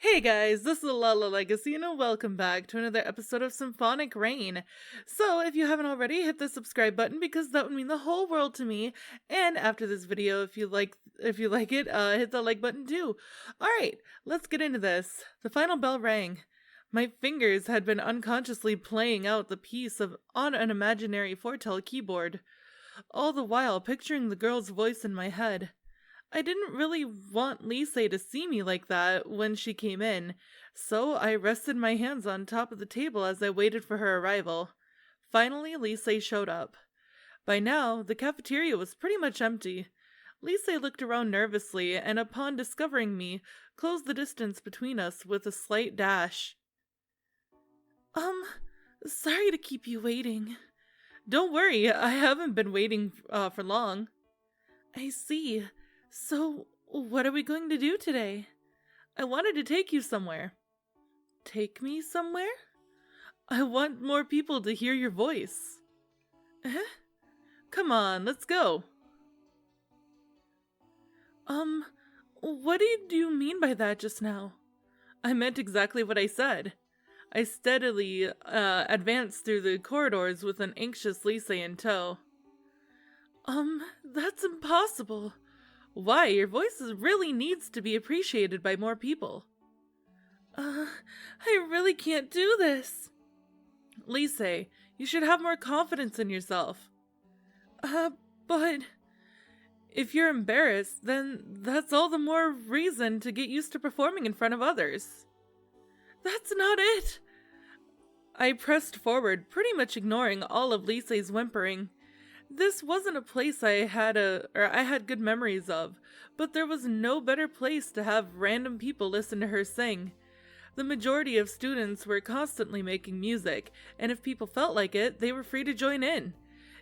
Hey guys, this is Lala Legacy and welcome back to another episode of Symphonic Rain. So if you haven't already, hit the subscribe button because that would mean the whole world to me. And after this video, if you like it, hit the like button too. Alright, let's get into this. The final bell rang. My fingers had been unconsciously playing out the piece on an imaginary foretell keyboard, all the while picturing the girl's voice in my head. I didn't really want Lise to see me like that when she came in, so I rested my hands on top of the table as I waited for her arrival. Finally, Lise showed up. By now, the cafeteria was pretty much empty. Lise looked around nervously and, upon discovering me, closed the distance between us with a slight dash. Sorry to keep you waiting. Don't worry, I haven't been waiting for long. I see. So, what are we going to do today? I wanted to take you somewhere. Take me somewhere? I want more people to hear your voice. Eh? Come on, let's go. What did you mean by that just now? I meant exactly what I said. I steadily advanced through the corridors with an anxious Lise in tow. That's impossible. Why? Your voice really needs to be appreciated by more people. I really can't do this. Lise, you should have more confidence in yourself. But if you're embarrassed, then that's all the more reason to get used to performing in front of others. That's not it. I pressed forward, pretty much ignoring all of Lise's whimpering. This wasn't a place I had good memories of, but there was no better place to have random people listen to her sing. The majority of students were constantly making music, and if people felt like it, they were free to join in.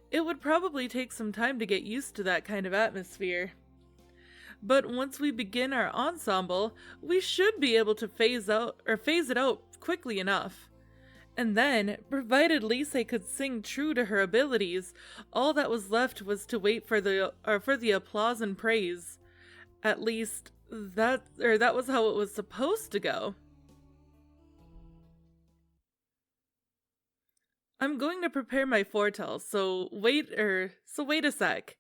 It would probably take some time to get used to that kind of atmosphere. But once we begin our ensemble, we should be able to phase it out quickly enough. And then, provided Lise could sing true to her abilities, all that was left was to wait for the applause and praise. At least, that was how it was supposed to go. I'm going to prepare my foretell, so wait a sec.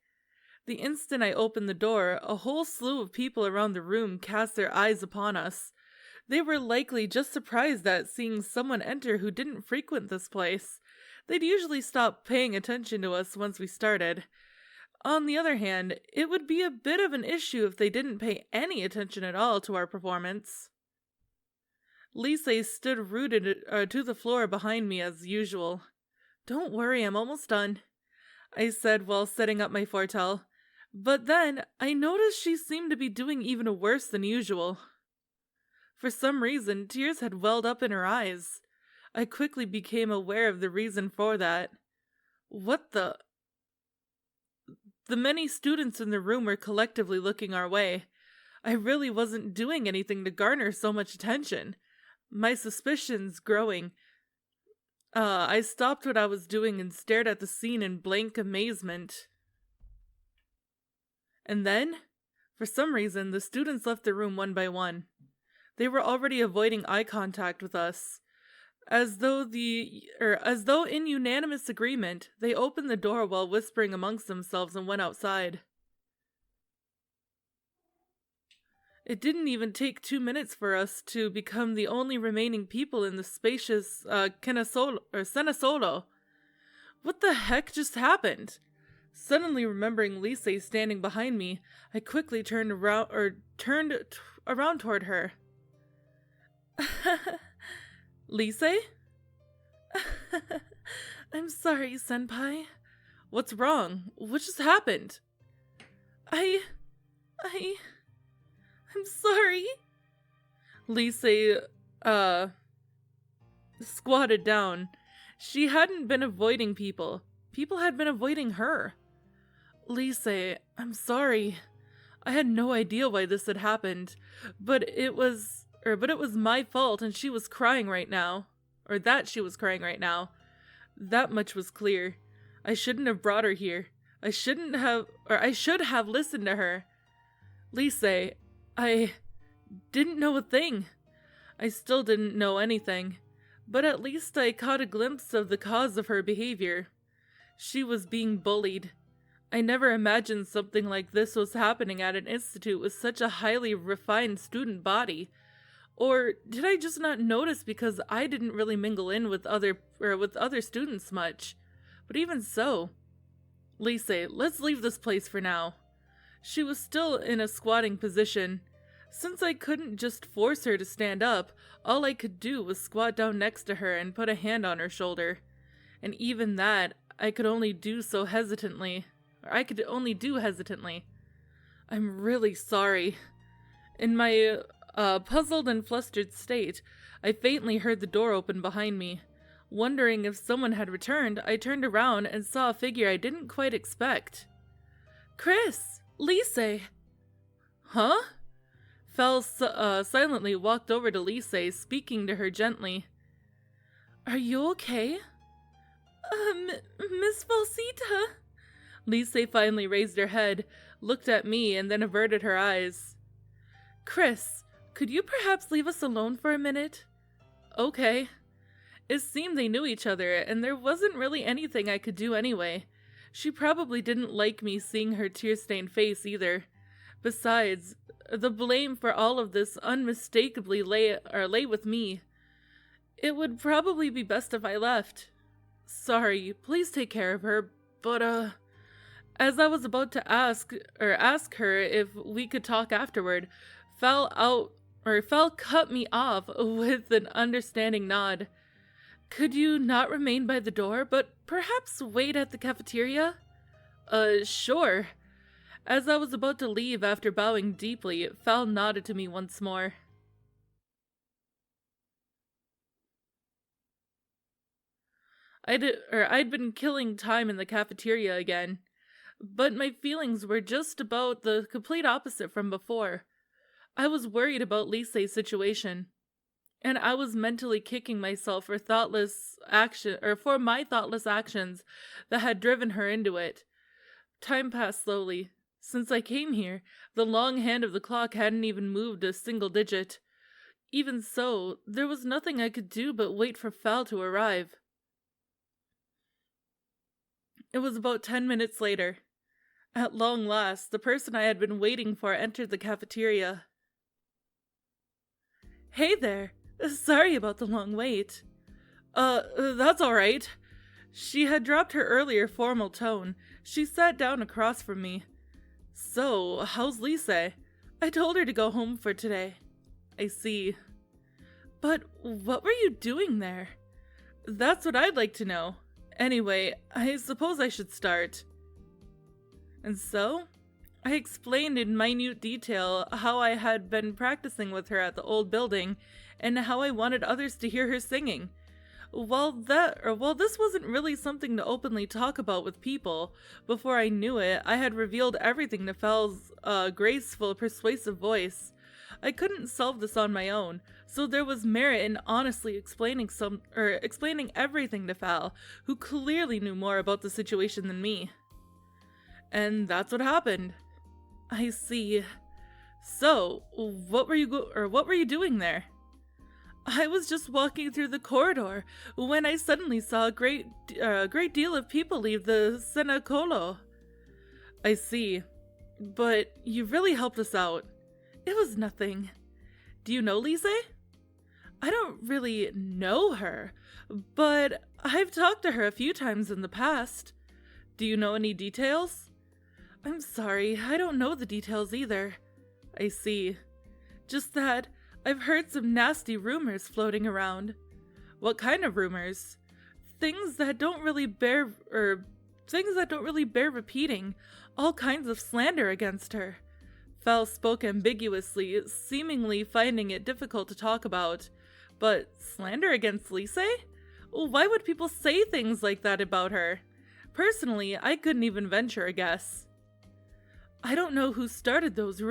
The instant I opened the door, a whole slew of people around the room cast their eyes upon us. They were likely just surprised at seeing someone enter who didn't frequent this place. They'd usually stop paying attention to us once we started. On the other hand, it would be a bit of an issue if they didn't pay any attention at all to our performance. Lise stood rooted to the floor behind me as usual. Don't worry, I'm almost done, I said while setting up my foretell. But then, I noticed she seemed to be doing even worse than usual. For some reason, tears had welled up in her eyes. I quickly became aware of the reason for that. What the... The many students in the room were collectively looking our way. I really wasn't doing anything to garner so much attention. My suspicions growing. I stopped what I was doing and stared at the scene in blank amazement. And then, for some reason, the students left the room one by one. They were already avoiding eye contact with us. As though in unanimous agreement, they opened the door while whispering amongst themselves and went outside. It didn't even take 2 minutes for us to become the only remaining people in the spacious Cenasolo. What the heck just happened? Suddenly remembering Lise standing behind me, I quickly turned around toward her. Lise? I'm sorry, senpai. What's wrong? What just happened? I'm sorry. Lise, squatted down. She hadn't been avoiding people. People had been avoiding her. Lise, I'm sorry. I had no idea why this had happened, but it was my fault and she was crying right now. Or that she was crying right now. That much was clear. I shouldn't have brought her here. I should have listened to her. Lise, I didn't know a thing. I still didn't know anything, but at least I caught a glimpse of the cause of her behavior. She was being bullied. I never imagined something like this was happening at an institute with such a highly refined student body. Or did I just not notice because I didn't really mingle in with other students much? But even so, Lise, let's leave this place for now. She was still in a squatting position. Since I couldn't just force her to stand up, all I could do was squat down next to her and put a hand on her shoulder. And even that, I could only do hesitantly. I'm really sorry. In my puzzled and flustered state, I faintly heard the door open behind me. Wondering if someone had returned, I turned around and saw a figure I didn't quite expect. Chris! Lise! Huh? Fel silently walked over to Lise, speaking to her gently. Are you okay? Miss Falsita? Lise finally raised her head, looked at me, and then averted her eyes. Chris, could you perhaps leave us alone for a minute? Okay. It seemed they knew each other, and there wasn't really anything I could do anyway. She probably didn't like me seeing her tear-stained face either. Besides, the blame for all of this unmistakably lay with me. It would probably be best if I left. Sorry, please take care of her, but as I was about to ask her if we could talk afterward, Fel cut me off with an understanding nod. Could you not remain by the door, but perhaps wait at the cafeteria? Sure. As I was about to leave after bowing deeply, Fel nodded to me once more. I'd been killing time in the cafeteria again, but my feelings were just about the complete opposite from before. I was worried about Lise's situation, and I was mentally kicking myself for my thoughtless actions that had driven her into it. Time passed slowly. Since I came here, the long hand of the clock hadn't even moved a single digit. Even so, there was nothing I could do but wait for Fel to arrive. It was about 10 minutes later. At long last, the person I had been waiting for entered the cafeteria. Hey there! Sorry about the long wait. That's alright. She had dropped her earlier formal tone. She sat down across from me. So, how's Lise? I told her to go home for today. I see. But what were you doing there? That's what I'd like to know. Anyway, I suppose I should start. And so, I explained in minute detail how I had been practicing with her at the old building and how I wanted others to hear her singing. While this wasn't really something to openly talk about with people, before I knew it, I had revealed everything to Fel's graceful, persuasive voice. I couldn't solve this on my own, so there was merit in honestly explaining everything to Fel, who clearly knew more about the situation than me. And that's what happened. I see. So, what were you doing there? I was just walking through the corridor when I suddenly saw a great deal of people leave the Cenacolo. I see. But you really helped us out. It was nothing. Do you know Lise? I don't really know her, but I've talked to her a few times in the past. Do you know any details? I'm sorry, I don't know the details either. I see. Just that I've heard some nasty rumors floating around. What kind of rumors? Things that don't really bear repeating. All kinds of slander against her. Fel spoke ambiguously, seemingly finding it difficult to talk about. But slander against Lise? Why would people say things like that about her? Personally, I couldn't even venture a guess. I don't know who started these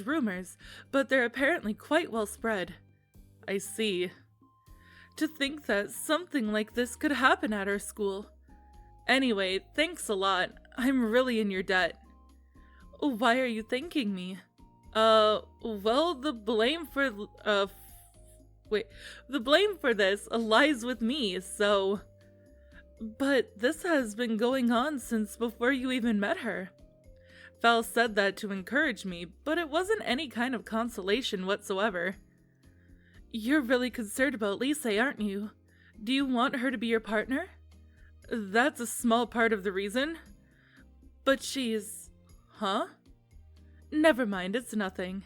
rumors, but they're apparently quite well spread. I see. To think that something like this could happen at our school. Anyway, thanks a lot. I'm really in your debt. Why are you thanking me? Well, the blame Wait, the blame for this lies with me, so... But this has been going on since before you even met her. Val said that to encourage me, but it wasn't any kind of consolation whatsoever. You're really concerned about Lise, aren't you? Do you want her to be your partner? That's a small part of the reason. But she's... Huh? Never mind, it's nothing.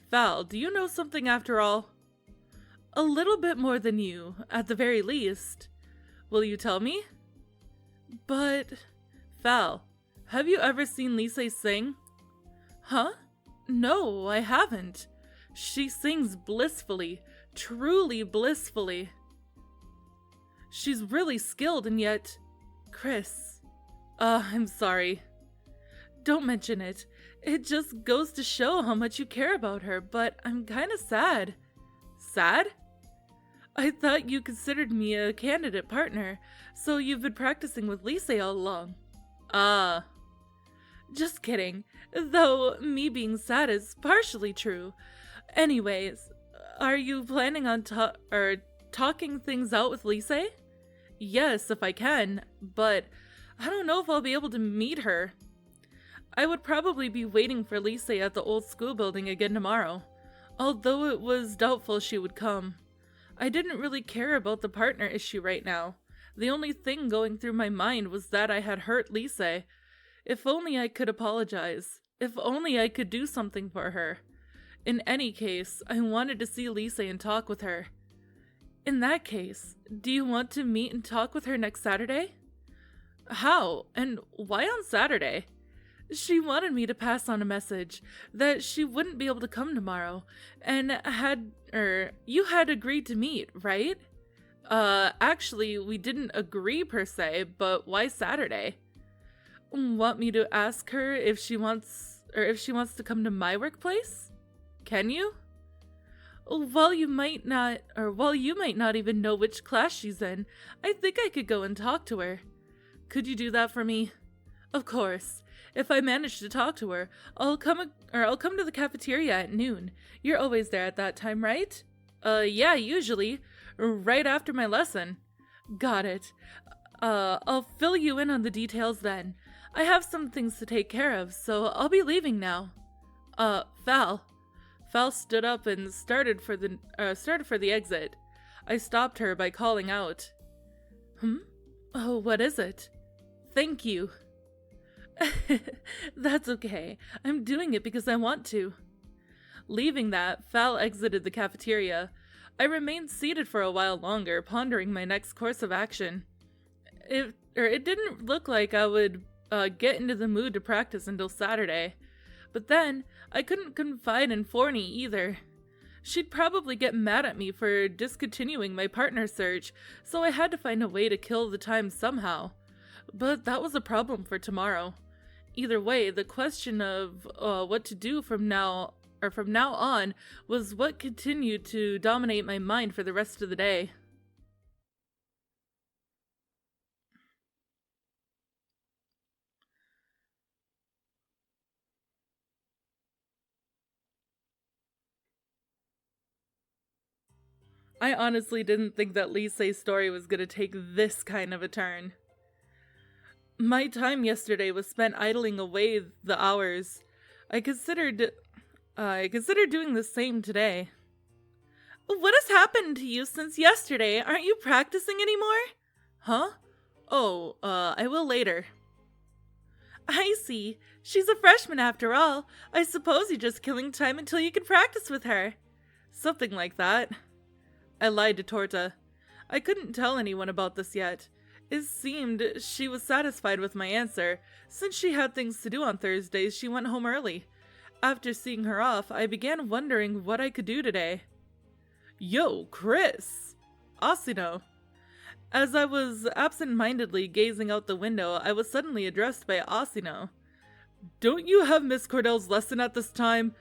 Val, do you know something after all? A little bit more than you, at the very least. Will you tell me? But... Val, have you ever seen Lise sing? Huh? No, I haven't. She sings blissfully, truly blissfully. She's really skilled and yet... Chris... I'm sorry. Don't mention it. It just goes to show how much you care about her, but I'm kinda sad. Sad? I thought you considered me a candidate partner, so you've been practicing with Lise all along. Ah. Just kidding, though me being sad is partially true. Anyways, are you planning on talking things out with Lise? Yes, if I can, but I don't know if I'll be able to meet her. I would probably be waiting for Lise at the old school building again tomorrow, although it was doubtful she would come. I didn't really care about the partner issue right now. The only thing going through my mind was that I had hurt Lise. If only I could apologize. If only I could do something for her. In any case, I wanted to see Lise and talk with her. In that case, do you want to meet and talk with her next Saturday? How? And why on Saturday? She wanted me to pass on a message that she wouldn't be able to come tomorrow, and you had agreed to meet, right? Actually, we didn't agree per se, but why Saturday? Want me to ask her if she wants to come to my workplace? Can you? While you might not even know which class she's in, I think I could go and talk to her. Could you do that for me? Of course. If I manage to talk to her, I'll come to the cafeteria at noon. You're always there at that time, right? Yeah, usually. Right after my lesson. Got it. I'll fill you in on the details then. I have some things to take care of, so I'll be leaving now. Val. Val stood up and started for the exit. I stopped her by calling out. Oh, what is it? Thank you. That's okay. I'm doing it because I want to. Leaving that, Val exited the cafeteria. I remained seated for a while longer, pondering my next course of action. It didn't look like I would get into the mood to practice until Saturday. But then, I couldn't confide in Forney either. She'd probably get mad at me for discontinuing my partner search, so I had to find a way to kill the time somehow. But that was a problem for tomorrow. Either way, the question of what to do from now on was what continued to dominate my mind for the rest of the day. I honestly didn't think that Lise's story was going to take this kind of a turn. My time yesterday was spent idling away the hours. I considered doing the same today. What has happened to you since yesterday? Aren't you practicing anymore? Huh? Oh, I will later. I see. She's a freshman after all. I suppose you're just killing time until you can practice with her. Something like that. I lied to Torta. I couldn't tell anyone about this yet. It seemed she was satisfied with my answer. Since she had things to do on Thursdays, she went home early. After seeing her off, I began wondering what I could do today. Yo, Chris! Asino. As I was absent-mindedly gazing out the window, I was suddenly addressed by Asino. Don't you have Miss Cordell's lesson at this time?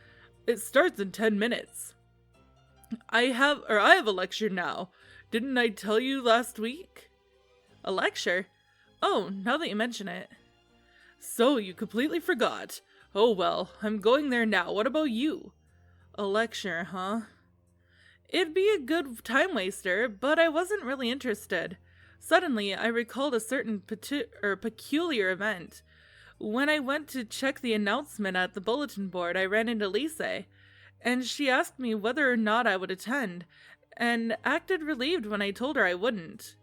It starts in 10 minutes. I have a lecture now. Didn't I tell you last week? A lecture? Oh, now that you mention it. So, you completely forgot. Oh well, I'm going there now. What about you? A lecture, huh? It'd be a good time waster, but I wasn't really interested. Suddenly, I recalled a certain peculiar event. When I went to check the announcement at the bulletin board, I ran into Lise, and she asked me whether or not I would attend, and acted relieved when I told her I wouldn't.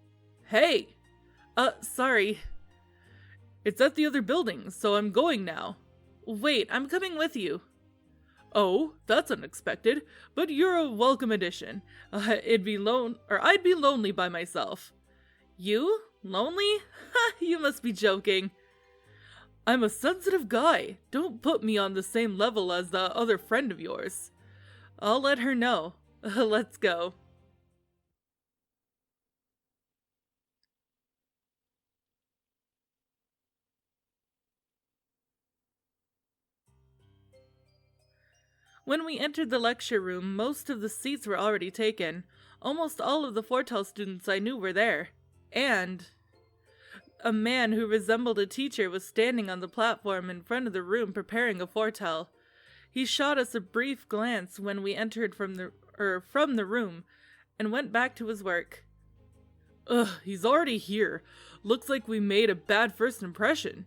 Hey! Sorry. It's at the other building, so I'm going now. Wait, I'm coming with you. Oh, that's unexpected, but you're a welcome addition. I'd be lonely by myself. You? Lonely? Ha, you must be joking. I'm a sensitive guy. Don't put me on the same level as the other friend of yours. I'll let her know. Let's go. When we entered the lecture room, most of the seats were already taken. Almost all of the Fortel students I knew were there. And a man who resembled a teacher was standing on the platform in front of the room preparing a Fortel. He shot us a brief glance when we entered from the room and went back to his work. Ugh, he's already here. Looks like we made a bad first impression.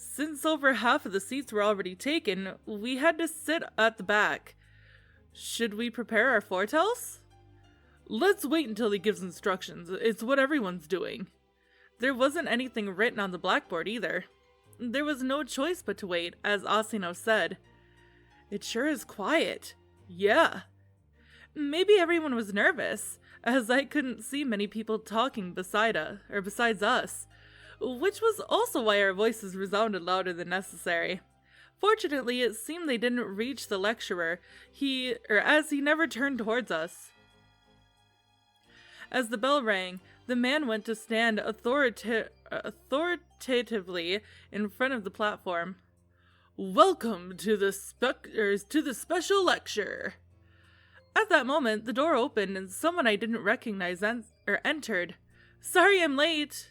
Since over half of the seats were already taken, we had to sit at the back. Should we prepare our Fortels? Let's wait until he gives instructions. It's what everyone's doing. There wasn't anything written on the blackboard either. There was no choice but to wait, as Asino said. It sure is quiet. Yeah. Maybe everyone was nervous, as I couldn't see many people talking besides us, which was also why our voices resounded louder than necessary. Fortunately, it seemed they didn't reach the lecturer, as he never turned towards us. As the bell rang, the man went to stand authoritatively in front of the platform. Welcome to the special lecture. At that moment, the door opened and someone I didn't recognize entered. Sorry I'm late.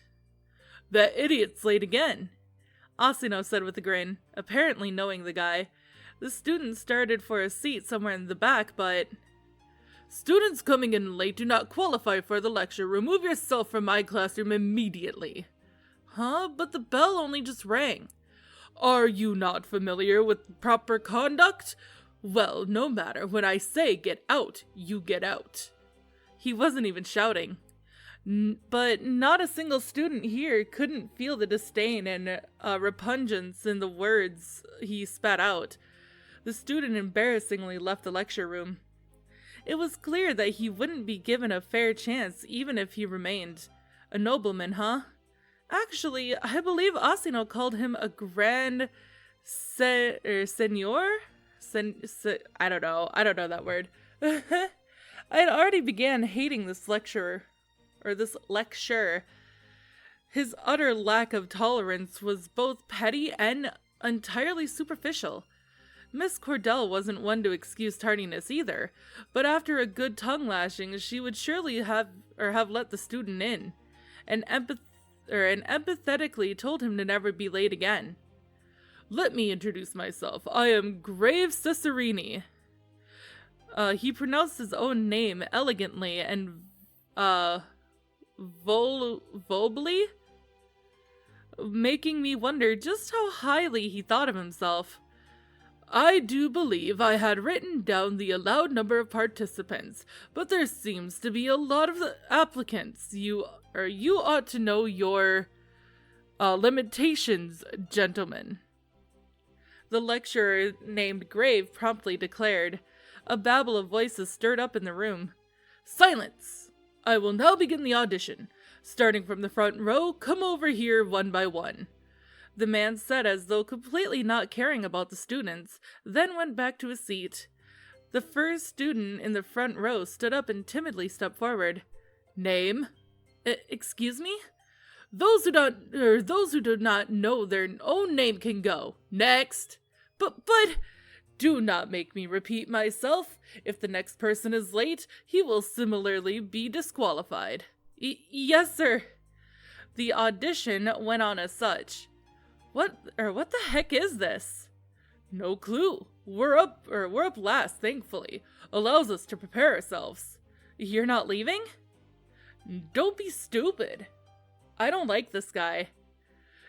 That idiot's late again, Asino said with a grin, apparently knowing the guy. The student started for a seat somewhere in the back, but... Students coming in late do not qualify for the lecture. Remove yourself from my classroom immediately. Huh? But the bell only just rang. Are you not familiar with proper conduct? Well, no matter. When I say get out, you get out. He wasn't even shouting. But not a single student here couldn't feel the disdain and repugnance in the words he spat out. The student embarrassingly left the lecture room. It was clear that he wouldn't be given a fair chance even if he remained. A nobleman, huh? Actually, I believe Asino called him a grand senor? I don't know that word. I had already began hating this lecturer. His utter lack of tolerance was both petty and entirely superficial. Miss Cordell wasn't one to excuse tardiness either, but after a good tongue lashing, she would surely have let the student in, and empathetically told him to never be late again. Let me introduce myself. I am Grave Cesarini. He pronounced his own name elegantly and volubly, making me wonder just how highly he thought of himself. I do believe I had written down the allowed number of participants, but there seems to be a lot of applicants. You ought to know your limitations, gentlemen. The lecturer named Grave promptly declared. A babble of voices stirred up in the room. Silence! I will now begin the audition. Starting from the front row, come over here one by one. The man said as though completely not caring about the students, then went back to his seat. The first student in the front row stood up and timidly stepped forward. Name? Excuse me? Those who do not know their own name can go. Next. But, do not make me repeat myself. If the next person is late, he will similarly be disqualified. Yes, sir. The audition went on as such. What the heck is this? No clue. We're up last, thankfully. Allows us to prepare ourselves. You're not leaving? Don't be stupid. I don't like this guy.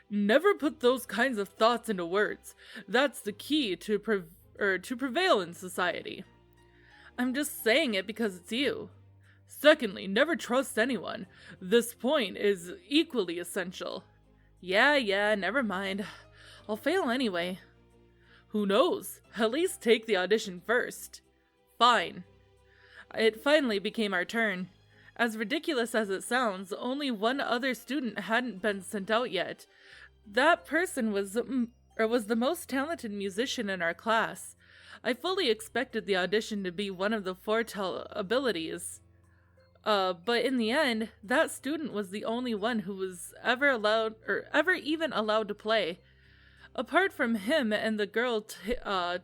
Never put those kinds of thoughts into words. That's the key to prevail in society. I'm just saying it because it's you. Secondly, never trust anyone. This point is equally essential. Yeah, never mind. I'll fail anyway. Who knows? At least take the audition first. Fine. It finally became our turn. As ridiculous as it sounds, only one other student hadn't been sent out yet. That person was the most talented musician in our class. I fully expected the audition to be one of the foretell abilities. But in the end, that student was the only one who was ever even allowed to play. Apart from him and the girl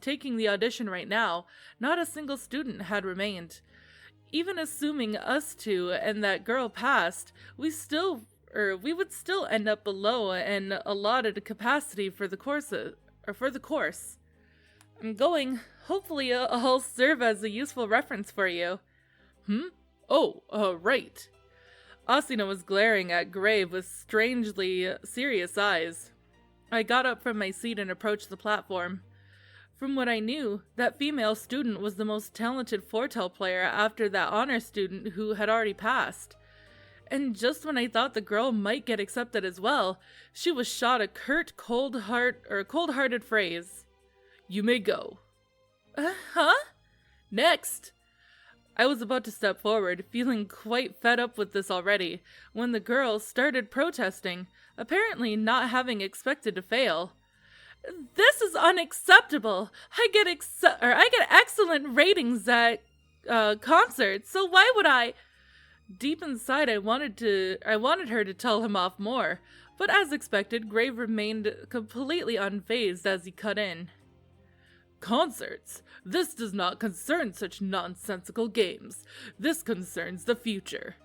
taking the audition right now, not a single student had remained. Even assuming us two and that girl passed, we would still end up below an allotted capacity for the course. I'm going. Hopefully I'll serve as a useful reference for you. Oh, right. Asuna was glaring at Grave with strangely serious eyes. I got up from my seat and approached the platform. From what I knew, that female student was the most talented foretell player after that honor student who had already passed. And just when I thought the girl might get accepted as well, she was shot a curt, cold-hearted phrase. You may go. Huh? Next! I was about to step forward, feeling quite fed up with this already, when the girl started protesting, apparently not having expected to fail. This is unacceptable. I get excellent ratings at concerts, so why would I? Deep inside, I wanted her to tell him off more, but as expected, Grave remained completely unfazed as he cut in. Concerts? This does not concern such nonsensical games. This concerns the future.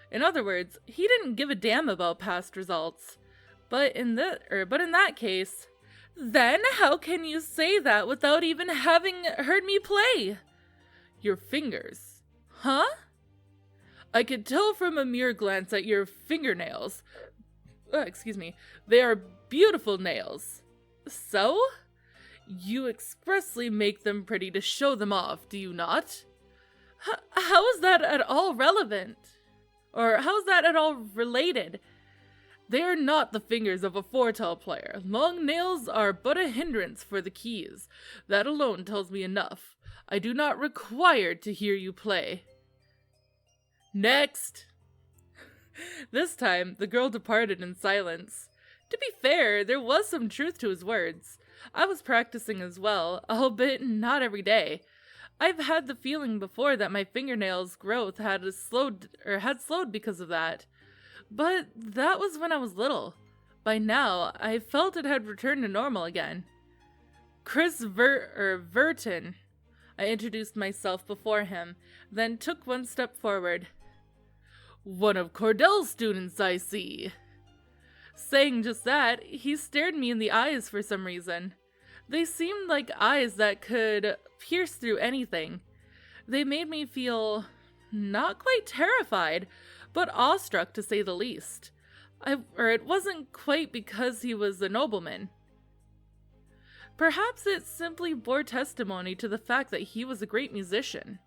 In other words, he didn't give a damn about past results. But in that case, then how can you say that without even having heard me play? Your fingers. Huh? I could tell from a mere glance at your fingernails. They are beautiful nails. So? You expressly make them pretty to show them off, do you not? How is that at all relevant? Or how is that at all related? They are not the fingers of a foretell player. Long nails are but a hindrance for the keys. That alone tells me enough. I do not require to hear you play. Next! This time, the girl departed in silence. To be fair, there was some truth to his words. I was practicing as well, albeit not every day. I've had the feeling before that my fingernails' growth had slowed because of that. But that was when I was little. By now, I felt it had returned to normal again. Chris Verton. I introduced myself before him, then took one step forward. One of Cordell's students, I see. Saying just that, he stared me in the eyes for some reason. They seemed like eyes that could pierce through anything. They made me feel not quite terrified, but awestruck to say the least. It wasn't quite because he was a nobleman. Perhaps it simply bore testimony to the fact that he was a great musician.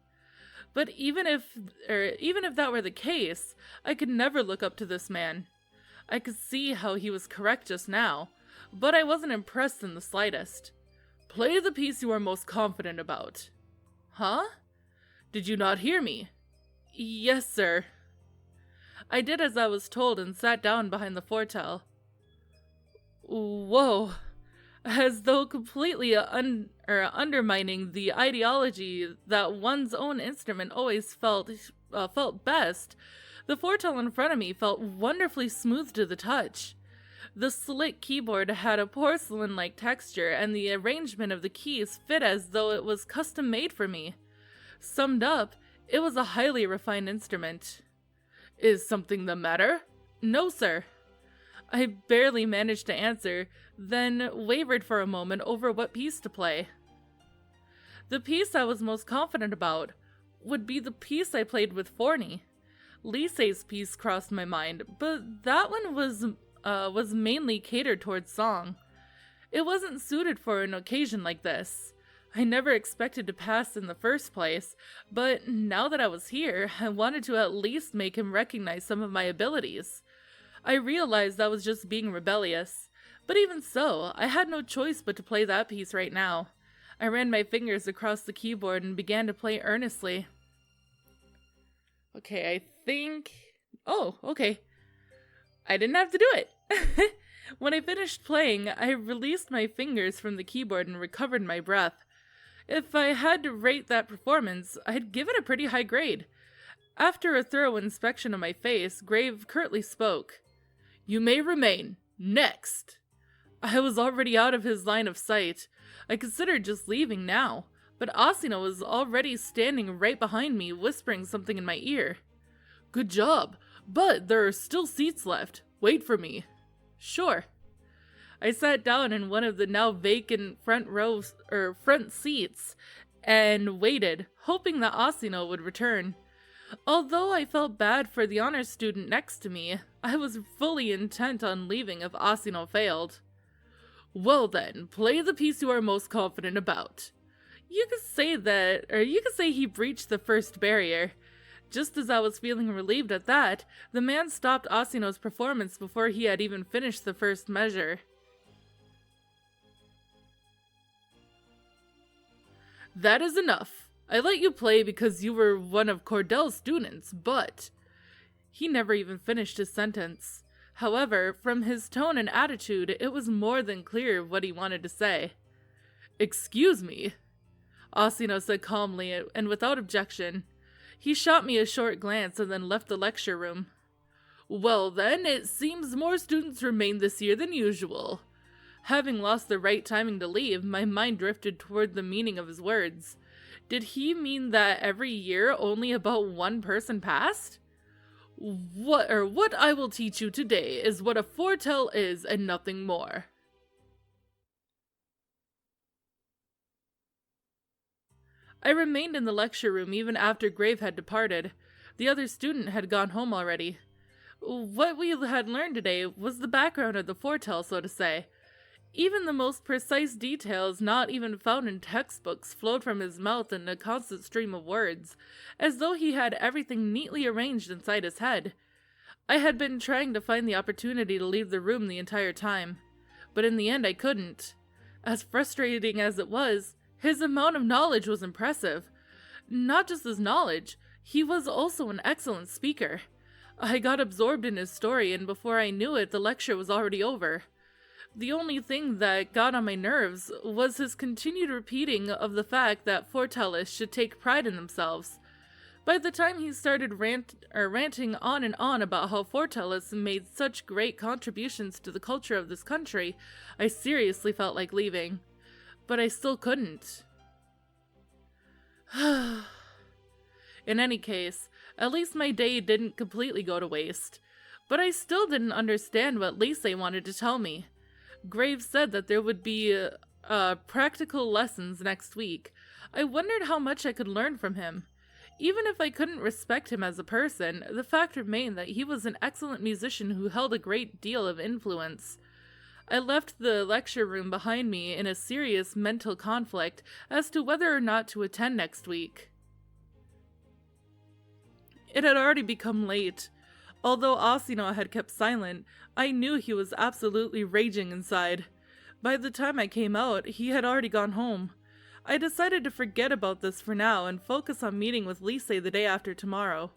But even if that were the case, I could never look up to this man. I could see how he was correct just now, but I wasn't impressed in the slightest. Play the piece you are most confident about. Huh? Did you not hear me? Yes, sir. I did as I was told and sat down behind the foretell. Whoa. As though completely undermining the ideology that one's own instrument always felt best, the foretell in front of me felt wonderfully smooth to the touch. The slick keyboard had a porcelain-like texture, and the arrangement of the keys fit as though it was custom-made for me. Summed up, it was a highly refined instrument. Is something the matter? No, sir. I barely managed to answer, then wavered for a moment over what piece to play. The piece I was most confident about would be the piece I played with Forney. LISE'S piece crossed my mind, but that one was mainly catered towards song. It wasn't suited for an occasion like this. I never expected to pass in the first place, but now that I was here, I wanted to at least make him recognize some of my abilities. I realized I was just being rebellious, but even so, I had no choice but to play that piece right now. I ran my fingers across the keyboard and began to play earnestly. Okay, I think... Oh, okay. I didn't have to do it. When I finished playing, I released my fingers from the keyboard and recovered my breath. If I had to rate that performance, I'd give it a pretty high grade. After a thorough inspection of my face, Grave curtly spoke. "You may remain. Next!" I was already out of his line of sight. I considered just leaving now, but Asino was already standing right behind me, whispering something in my ear. "Good job, but there are still seats left. Wait for me." "Sure." I sat down in one of the now vacant front seats and waited, hoping that Asino would return. Although I felt bad for the honors student next to me, I was fully intent on leaving if Asino failed. "Well then, play the piece you are most confident about." You could say he breached the first barrier. Just as I was feeling relieved at that, the man stopped Asino's performance before he had even finished the first measure. "That is enough. I let you play because you were one of Cordell's students, but..." He never even finished his sentence. However, from his tone and attitude, it was more than clear what he wanted to say. "Excuse me," Asino said calmly and without objection. He shot me a short glance and then left the lecture room. "Well then, it seems more students remain this year than usual." Having lost the right timing to leave, my mind drifted toward the meaning of his words. Did he mean that every year only about one person passed? What I will teach you today is what a foretell is and nothing more." I remained in the lecture room even after Grave had departed. The other student had gone home already. What we had learned today was the background of the foretell, so to say. Even the most precise details not even found in textbooks flowed from his mouth in a constant stream of words, as though he had everything neatly arranged inside his head. I had been trying to find the opportunity to leave the room the entire time, but in the end I couldn't. As frustrating as it was, his amount of knowledge was impressive. Not just his knowledge, he was also an excellent speaker. I got absorbed in his story, and before I knew it, the lecture was already over. The only thing that got on my nerves was his continued repeating of the fact that foretellists should take pride in themselves. By the time he started ranting on and on about how foretellists made such great contributions to the culture of this country, I seriously felt like leaving. But I still couldn't. In any case, at least my day didn't completely go to waste. But I still didn't understand what Lise wanted to tell me. Graves said that there would be practical lessons next week. I wondered how much I could learn from him. Even if I couldn't respect him as a person, the fact remained that he was an excellent musician who held a great deal of influence. I left the lecture room behind me in a serious mental conflict as to whether or not to attend next week. It had already become late. Although Asino had kept silent, I knew he was absolutely raging inside. By the time I came out, he had already gone home. I decided to forget about this for now and focus on meeting with Lise the day after tomorrow.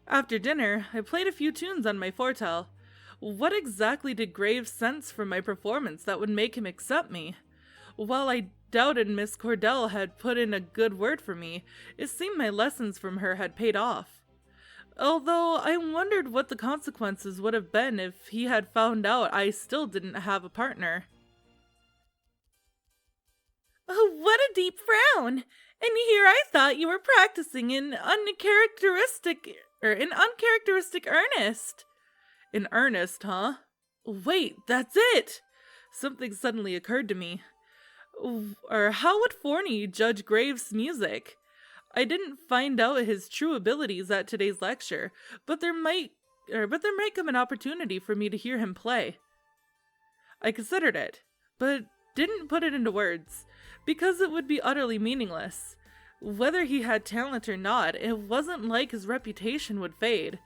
After dinner, I played a few tunes on my foretell. What exactly did Graves sense from my performance that would make him accept me? While I doubted Miss Cordell had put in a good word for me, it seemed my lessons from her had paid off. Although I wondered what the consequences would have been if he had found out I still didn't have a partner. "Oh, what a deep frown! And here I thought you were practicing in uncharacteristic earnest." "In earnest, huh?" Wait, that's it! Something suddenly occurred to me. Or how would Forney judge Graves' music? I didn't find out his true abilities at today's lecture, but there might come an opportunity for me to hear him play. I considered it, but didn't put it into words, because it would be utterly meaningless. Whether he had talent or not, it wasn't like his reputation would fade.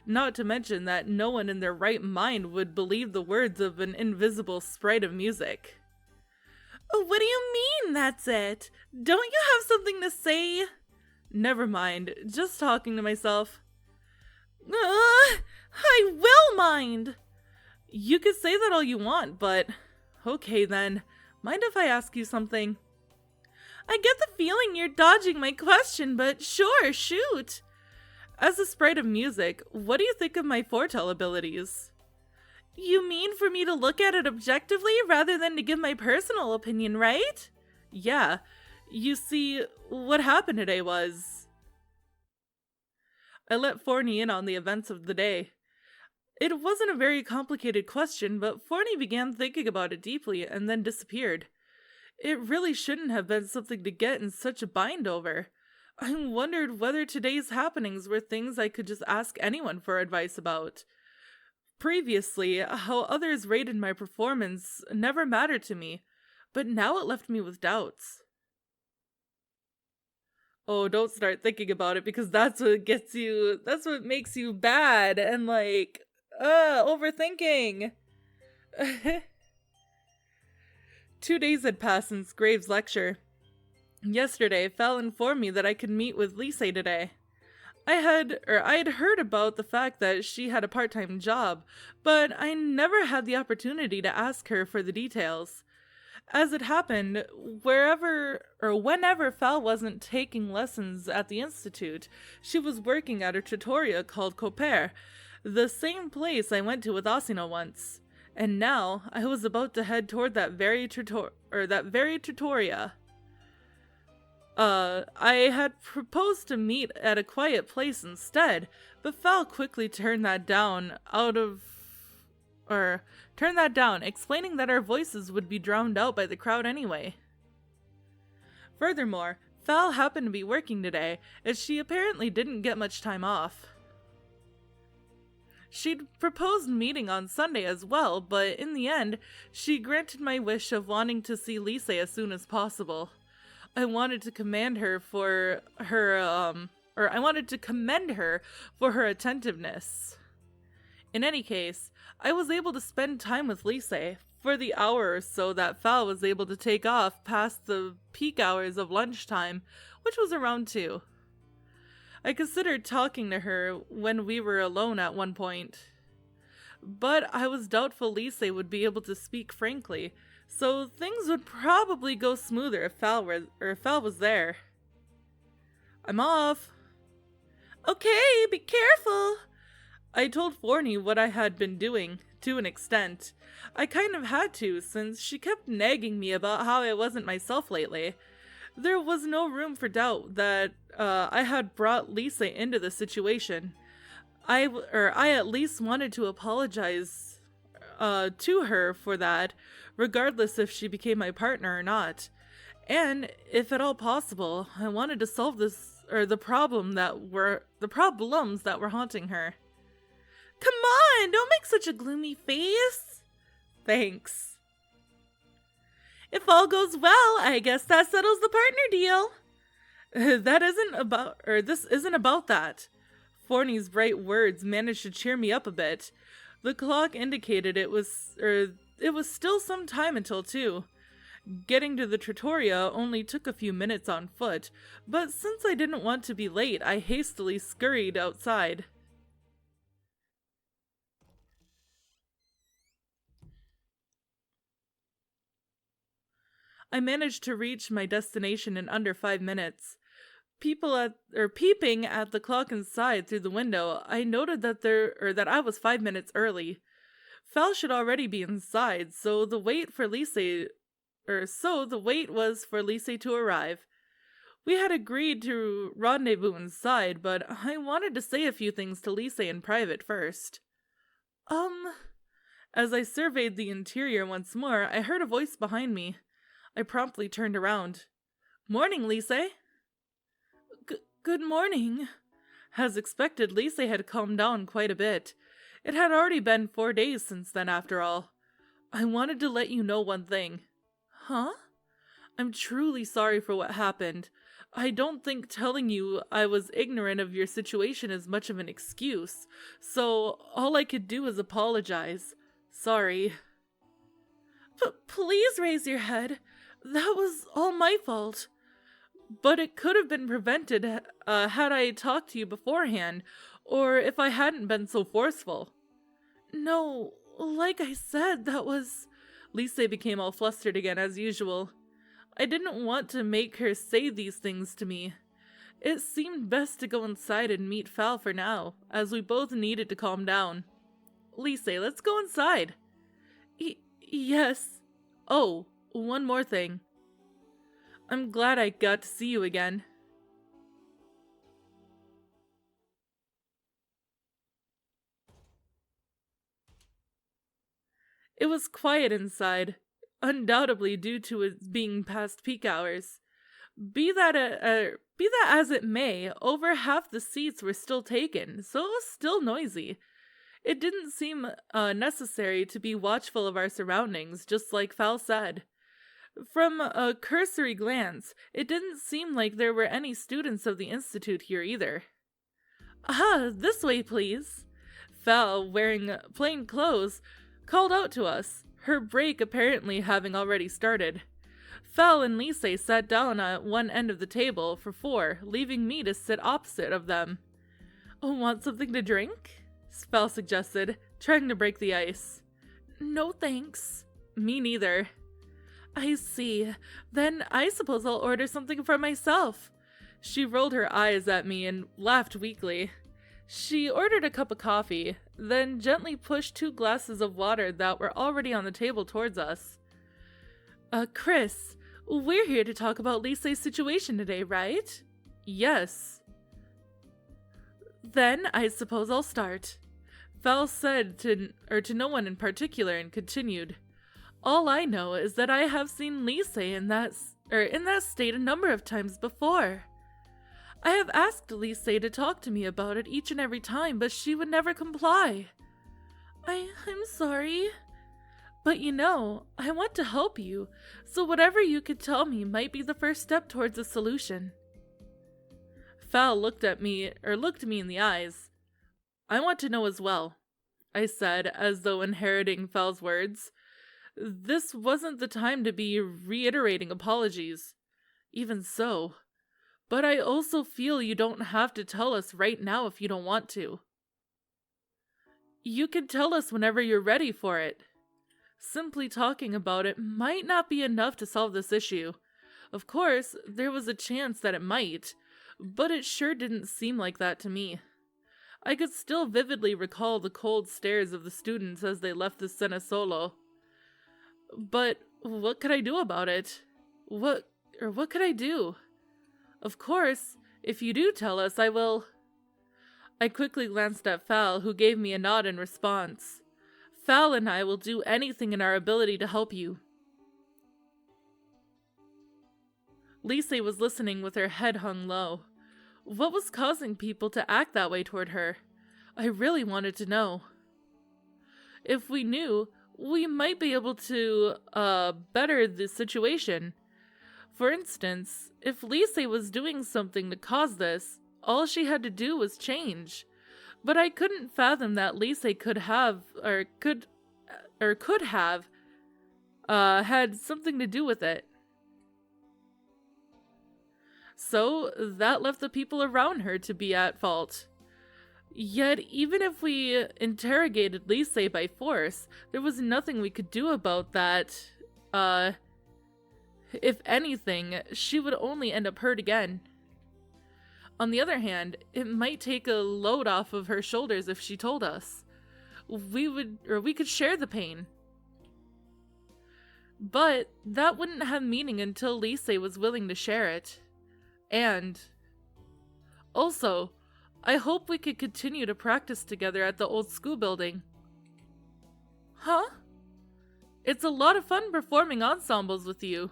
Not to mention that no one in their right mind would believe the words of an invisible sprite of music. What do you mean, that's it? Don't you have something to say? Never mind, just talking to myself. I will mind! You could say that all you want, but... Okay then, mind if I ask you something? I get the feeling you're dodging my question, but sure, shoot! As a sprite of music, what do you think of my foretell abilities? You mean for me to look at it objectively rather than to give my personal opinion, right? Yeah. You see, what happened today was... I let Forney in on the events of the day. It wasn't a very complicated question, but Forney began thinking about it deeply and then disappeared. It really shouldn't have been something to get in such a bind over. I wondered whether today's happenings were things I could just ask anyone for advice about. Previously, how others rated my performance never mattered to me, but now it left me with doubts. Oh, don't start thinking about it, because that's what makes you bad and overthinking. 2 days had passed since Graves' lecture. Yesterday, Val informed me that I could meet with Lise today. I had heard about the fact that she had a part-time job, but I never had the opportunity to ask her for the details. As it happened, whenever Val wasn't taking lessons at the institute, she was working at a trattoria called Coper, the same place I went to with Asino once. And now I was about to head toward that very trattoria. I had proposed to meet at a quiet place instead, but Val quickly turned that down, explaining that our voices would be drowned out by the crowd anyway. Furthermore, Val happened to be working today, as she apparently didn't get much time off. She'd proposed meeting on Sunday as well, but in the end, she granted my wish of wanting to see Lise as soon as possible. I wanted to commend her for her attentiveness. In any case, I was able to spend time with Lise for the hour or so that Val was able to take off past the peak hours of lunchtime, which was around 2. I considered talking to her when we were alone at one point, but I was doubtful Lise would be able to speak frankly, so things would probably go smoother if Val was there. I'm off. Okay, be careful. I told Forney what I had been doing, to an extent. I kind of had to, since she kept nagging me about how I wasn't myself lately. There was no room for doubt that I had brought Lise into the situation. I at least wanted to apologize to her for that, regardless if she became my partner or not. And, if at all possible, I wanted to solve the problems that were haunting her. Come on, don't make such a gloomy face. Thanks. If all goes well, I guess that settles the partner deal. This isn't about that. Forney's bright words managed to cheer me up a bit. The clock indicated it was still some time until 2. Getting to the trattoria only took a few minutes on foot, but since I didn't want to be late, I hastily scurried outside. I managed to reach my destination in under 5 minutes. Peeping at the clock inside through the window, I noted that I was 5 minutes early. Val should already be inside, so the wait was for Lise to arrive. We had agreed to rendezvous inside, but I wanted to say a few things to Lise in private first. As I surveyed the interior once more, I heard a voice behind me. I promptly turned around. Morning, Lise. Good morning. As expected, Lise had calmed down quite a bit. It had already been 4 days since then, after all. I wanted to let you know one thing. Huh? I'm truly sorry for what happened. I don't think telling you I was ignorant of your situation is much of an excuse, so all I could do is apologize. Sorry. Please raise your head. That was all my fault. But it could have been prevented had I talked to you beforehand, or if I hadn't been so forceful. No, like I said, that was... Lise became all flustered again as usual. I didn't want to make her say these things to me. It seemed best to go inside and meet Fal for now, as we both needed to calm down. Lise, let's go inside. Yes. Oh, one more thing. I'm glad I got to see you again. It was quiet inside, undoubtedly due to it being past peak hours. Be that as it may, over half the seats were still taken, so it was still noisy. It didn't seem necessary to be watchful of our surroundings, just like Fal said. From a cursory glance, it didn't seem like there were any students of the Institute here either. Ah, this way, please. Fal, wearing plain clothes, called out to us, her break apparently having already started. Fal and Lise sat down at one end of the table for 4, leaving me to sit opposite of them. Want something to drink? Fal suggested, trying to break the ice. No thanks. Me neither. I see. Then I suppose I'll order something for myself. She rolled her eyes at me and laughed weakly. She ordered a cup of coffee, then gently pushed 2 glasses of water that were already on the table towards us. Chris, we're here to talk about Lise's situation today, right? Yes. Then I suppose I'll start. Fal said to no one in particular and continued. All I know is that I have seen Lise in that state a number of times before. I have asked Lise to talk to me about it each and every time, but she would never comply. I'm sorry. But I want to help you, so whatever you could tell me might be the first step towards a solution. Fal looked me in the eyes. I want to know as well, I said, as though inheriting Fal's words. This wasn't the time to be reiterating apologies. Even so. But I also feel you don't have to tell us right now if you don't want to. You can tell us whenever you're ready for it. Simply talking about it might not be enough to solve this issue. Of course, there was a chance that it might, but it sure didn't seem like that to me. I could still vividly recall the cold stares of the students as they left the Cena Solo. But what could I do about it? What could I do? Of course, if you do tell us, I will. I quickly glanced at Fal, who gave me a nod in response. Fal and I will do anything in our ability to help you. Lise was listening with her head hung low. What was causing people to act that way toward her? I really wanted to know. If we knew, we might be able to, better the situation. For instance, if Lise was doing something to cause this, all she had to do was change. But I couldn't fathom that Lise could have had something to do with it. So that left the people around her to be at fault. Yet, even if we interrogated Lise by force, there was nothing we could do about that. If anything, she would only end up hurt again. On the other hand, it might take a load off of her shoulders if she told us. We could share the pain. But that wouldn't have meaning until Lise was willing to share it. And also, I hope we could continue to practice together at the old school building. Huh? It's a lot of fun performing ensembles with you.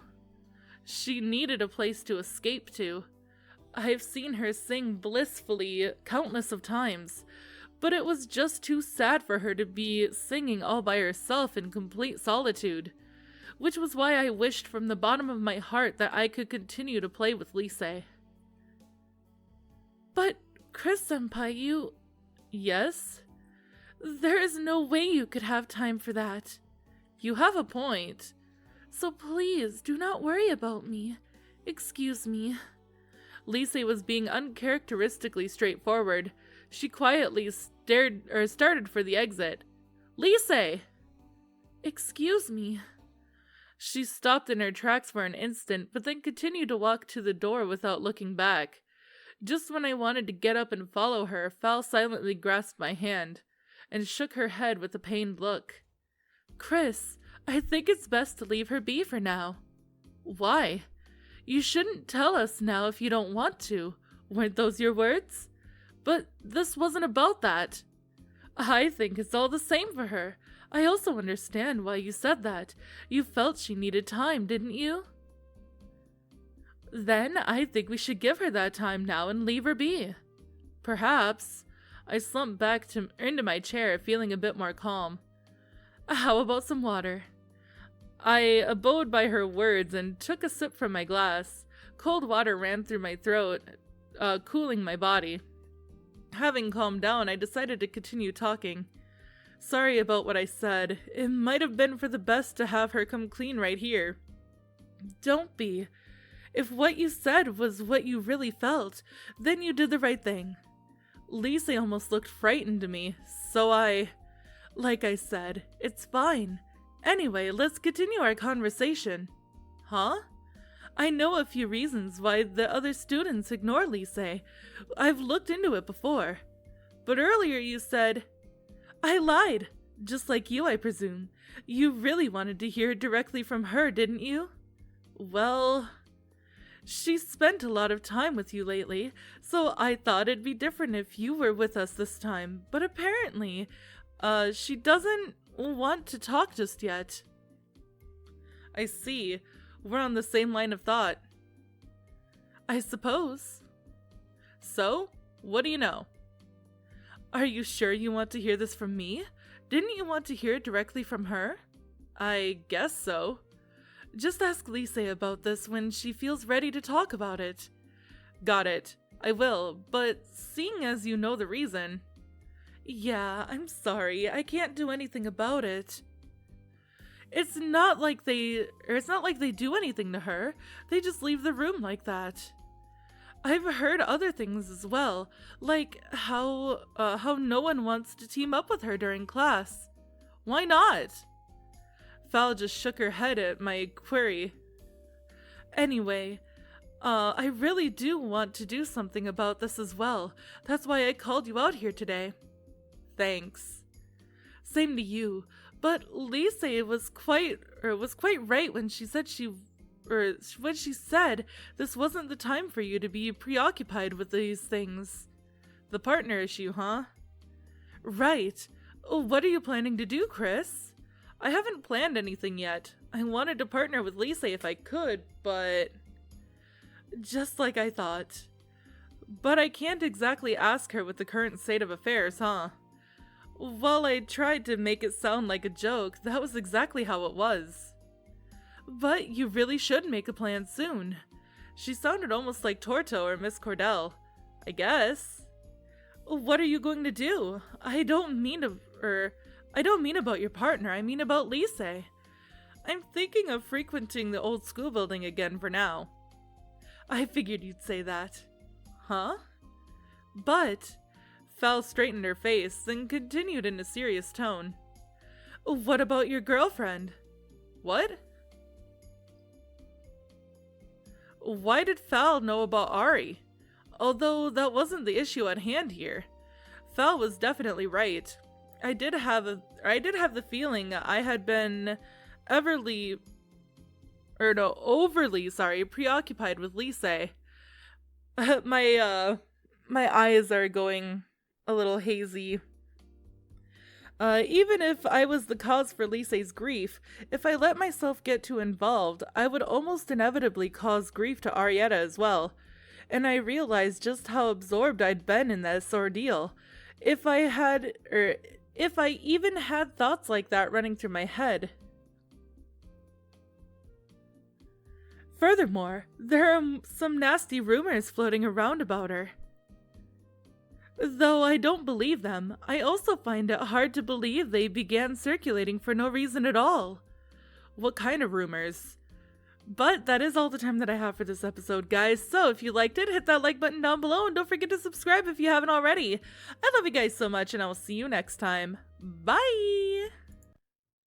She needed a place to escape to. I've seen her sing blissfully countless of times, but it was just too sad for her to be singing all by herself in complete solitude, which was why I wished from the bottom of my heart that I could continue to play with Lise. But, Chris-senpai, you... Yes? There is no way you could have time for that. You have a point. So please, do not worry about me. Excuse me. Lise was being uncharacteristically straightforward. She quietly started for the exit. Lise! Excuse me. She stopped in her tracks for an instant, but then continued to walk to the door without looking back. Just when I wanted to get up and follow her, Fal silently grasped my hand and shook her head with a pained look. Chris, I think it's best to leave her be for now. Why? You shouldn't tell us now if you don't want to. Weren't those your words? But this wasn't about that. I think it's all the same for her. I also understand why you said that. You felt she needed time, didn't you? Then I think we should give her that time now and leave her be. Perhaps. I slumped back into my chair, feeling a bit more calm. How about some water? I abode by her words and took a sip from my glass. Cold water ran through my throat, cooling my body. Having calmed down, I decided to continue talking. Sorry about what I said. It might have been for the best to have her come clean right here. Don't be. If what you said was what you really felt, then you did the right thing. Lise almost looked frightened to me, so like I said, it's fine. Anyway, let's continue our conversation. Huh? I know a few reasons why the other students ignore Lise. I've looked into it before. But earlier you said... I lied. Just like you, I presume. You really wanted to hear directly from her, didn't you? Well... She spent a lot of time with you lately, so I thought it'd be different if you were with us this time. But apparently, she doesn't want to talk just yet. I see. We're on the same line of thought. I suppose. So, what do you know? Are you sure you want to hear this from me? Didn't you want to hear it directly from her? I guess so. Just ask Lise about this when she feels ready to talk about it. Got it. I will, but seeing as you know the reason... Yeah, I'm sorry. I can't do anything about it. It's not like they do anything to her. They just leave the room like that. I've heard other things as well, like how no one wants to team up with her during class. Why not? Fal just shook her head at my query. Anyway, I really do want to do something about this as well. That's why I called you out here today. Thanks. Same to you. But Lise was quite right when she said this wasn't the time for you to be preoccupied with these things. The partner issue, huh? Right. What are you planning to do, Chris? I haven't planned anything yet. I wanted to partner with Lise if I could, but... Just like I thought. But I can't exactly ask her with the current state of affairs, huh? While I tried to make it sound like a joke, that was exactly how it was. But you really should make a plan soon. She sounded almost like Torto or Miss Cordell. I guess. What are you going to do? I don't mean about your partner, I mean about Lise. I'm thinking of frequenting the old school building again for now. I figured you'd say that. Huh? But... Fal straightened her face, then continued in a serious tone. What about your girlfriend? What? Why did Fal know about Ari? Although that wasn't the issue at hand here. Fal was definitely right. I did have the feeling I had been overly preoccupied with Lise. My eyes are going a little hazy. Even if I was the cause for LISE'S grief, if I let myself get too involved, I would almost inevitably cause grief to Arietta as well. And I realized just how absorbed I'd been in this ordeal. If I even had thoughts like that running through my head. Furthermore, there are some nasty rumors floating around about her. Though I don't believe them, I also find it hard to believe they began circulating for no reason at all. What kind of rumors? But that is all the time that I have for this episode, guys. So if you liked it, hit that like button down below and don't forget to subscribe if you haven't already. I love you guys so much and I will see you next time. Bye!